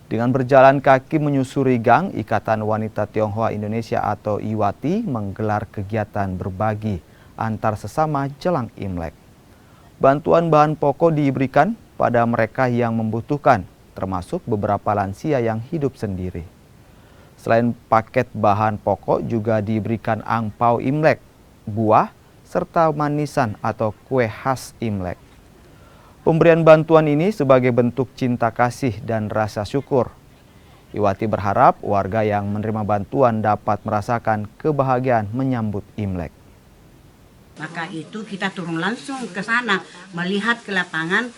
Dengan berjalan kaki menyusuri gang, Ikatan Wanita Tionghoa Indonesia atau IWATI menggelar kegiatan berbagi antar sesama jelang Imlek. Bantuan bahan pokok diberikan pada mereka yang membutuhkan, termasuk beberapa lansia yang hidup sendiri. Selain paket bahan pokok juga diberikan angpau Imlek, buah, serta manisan atau kue khas Imlek. Pemberian bantuan ini sebagai bentuk cinta kasih dan rasa syukur. IWATI berharap warga yang menerima bantuan dapat merasakan kebahagiaan menyambut Imlek. Maka itu kita turun langsung ke sana, melihat ke lapangan,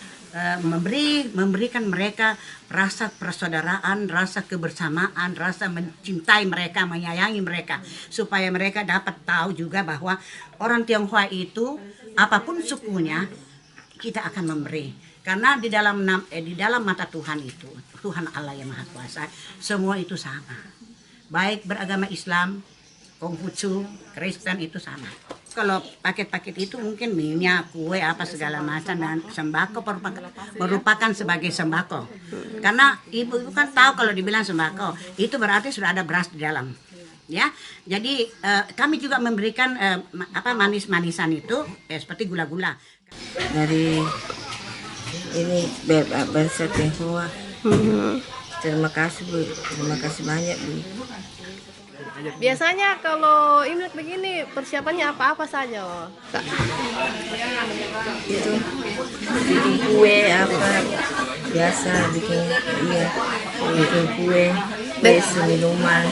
memberikan mereka rasa persaudaraan, rasa kebersamaan, rasa mencintai mereka, menyayangi mereka, supaya mereka dapat tahu juga bahwa orang Tionghoa itu apapun sukunya, kita akan memberi. Karena di dalam mata Tuhan itu, Tuhan Allah yang Maha Kuasa, semua itu sama. Baik beragama Islam, Konghucu, Kristen itu sama. Kalau paket-paket itu mungkin minyak, kue, apa segala macam, dan sembako merupakan sebagai sembako. Karena ibu kan tahu kalau dibilang sembako, itu berarti sudah ada beras di dalam. Ya, jadi kami juga memberikan manis-manisan itu seperti gula-gula. Dari ini bahasa Tionghoa. Terima kasih Bu, terima kasih banyak Bu. Biasanya kalau Imlek begini persiapannya apa-apa saja? Itu bikin kue apa biasa bikin kue, minuman.